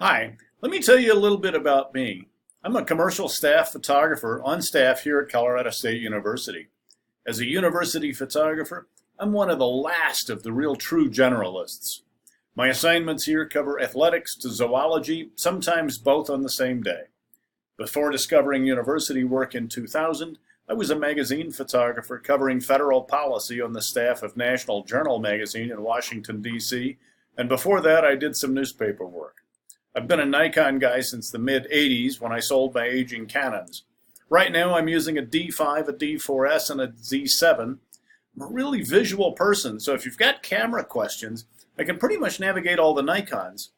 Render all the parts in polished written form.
Hi, let me tell you a little bit about me. I'm a commercial staff photographer on staff here at Colorado State University. As a university photographer, I'm one of the last of the real true generalists. My assignments here cover athletics to zoology, sometimes both on the same day. Before discovering university work in 2000, I was a magazine photographer covering federal policy on the staff of National Journal magazine in Washington, D.C., and before that I did some newspaper work. I've been a Nikon guy since the mid-'80s when I sold my aging Canons. Right now I'm using a D5, a D4S, and a Z7. I'm a really visual person, so if you've got camera questions, I can pretty much navigate all the Nikons.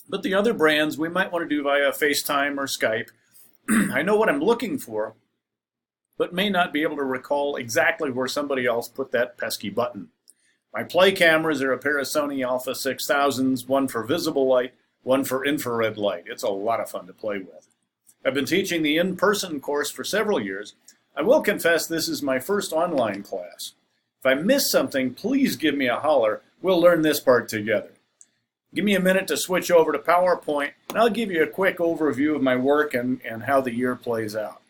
But the other brands we might want to do via FaceTime or Skype. I know what I'm looking for, but may not be able to recall exactly where somebody else put that pesky button. My play cameras are a pair of Sony Alpha 6000s, one for visible light, one for infrared light. It's a lot of fun to play with. I've been teaching the in-person course for several years. I will confess this is my first online class. If I miss something, please give me a holler. We'll learn this part together. Give me a minute to switch over to PowerPoint, and I'll give you a quick overview of my work and how the year plays out.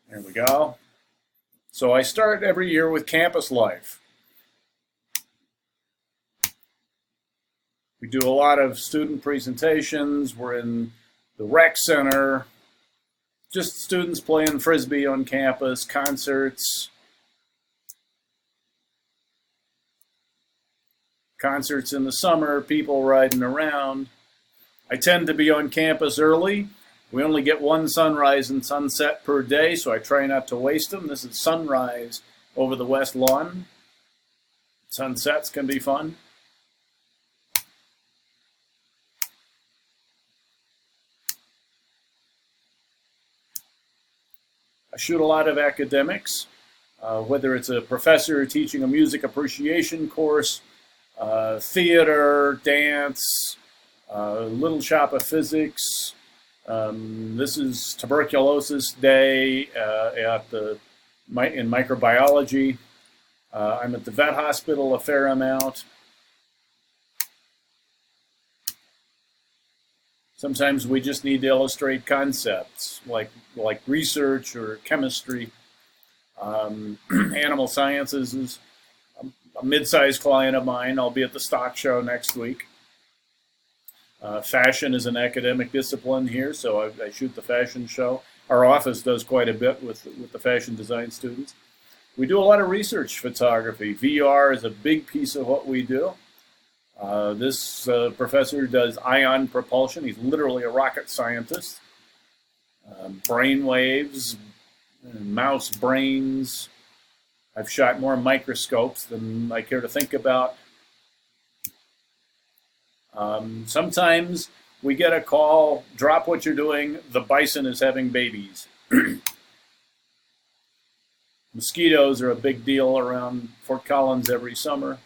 There we go. So I start every year with campus life. We do a lot of student presentations. We're in the rec center, just students playing frisbee on campus, concerts in the summer, people riding around. I tend to be on campus early. We only get one sunrise and sunset per day, so I try not to waste them. This is sunrise over the west lawn. Sunsets can be fun. I shoot a lot of academics, whether it's a professor teaching a music appreciation course, theater, dance, little shop of physics. This is tuberculosis day in microbiology. I'm at the vet hospital a fair amount. Sometimes we just need to illustrate concepts like research or chemistry. Animal sciences is a mid-sized client of mine. I'll be at the stock show next week. Fashion is an academic discipline here, so I shoot the fashion show. Our office does quite a bit with the fashion design students. We do a lot of research photography. VR is a big piece of what we do. This professor does ion propulsion. He's literally a rocket scientist. Brain waves, mouse brains. I've shot more microscopes than I care to think about. Sometimes we get a call, drop what you're doing, the bison is having babies. Mosquitoes are a big deal around Fort Collins every summer.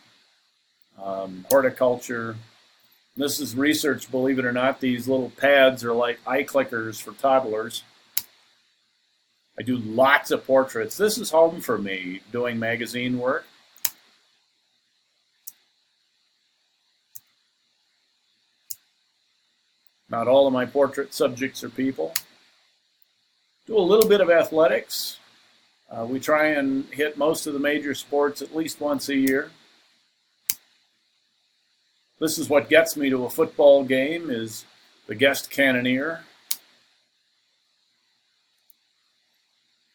Horticulture. This is research, believe it or not. These little pads are like eye clickers for toddlers. I do lots of portraits. This is home for me, doing magazine work. Not all of my portrait subjects are people. Do a little bit of athletics. We try and hit most of the major sports at least once a year. This is what gets me to a football game, is the guest cannoneer.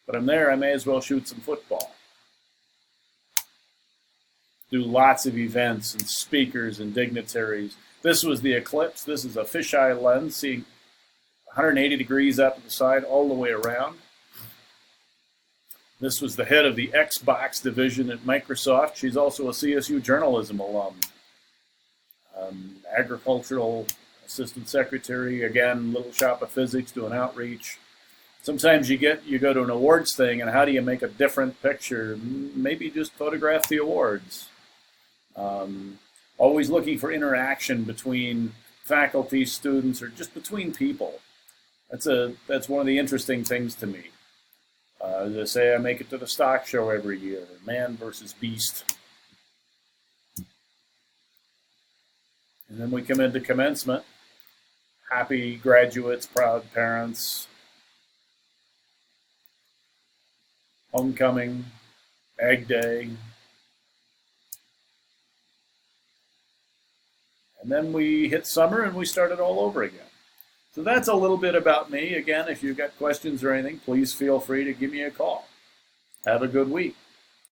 But I'm there, I may as well shoot some football. Do lots of events and speakers and dignitaries. This was the eclipse. This is a fisheye lens, seeing 180 degrees out to the side, all the way around. This was the head of the Xbox division at Microsoft. She's also a CSU journalism alum. Agricultural assistant secretary, again, little shop of physics, doing outreach. Sometimes you go to an awards thing, and how do you make a different picture? Maybe just photograph the awards. Always looking for interaction between faculty, students, or just between people. That's one of the interesting things to me. As I say, I make it to the stock show every year, man versus beast. And then we come into commencement. Happy graduates, proud parents, homecoming, egg day. And then we hit summer and we start it all over again. So that's a little bit about me. Again, if you've got questions or anything, please feel free to give me a call. Have a good week.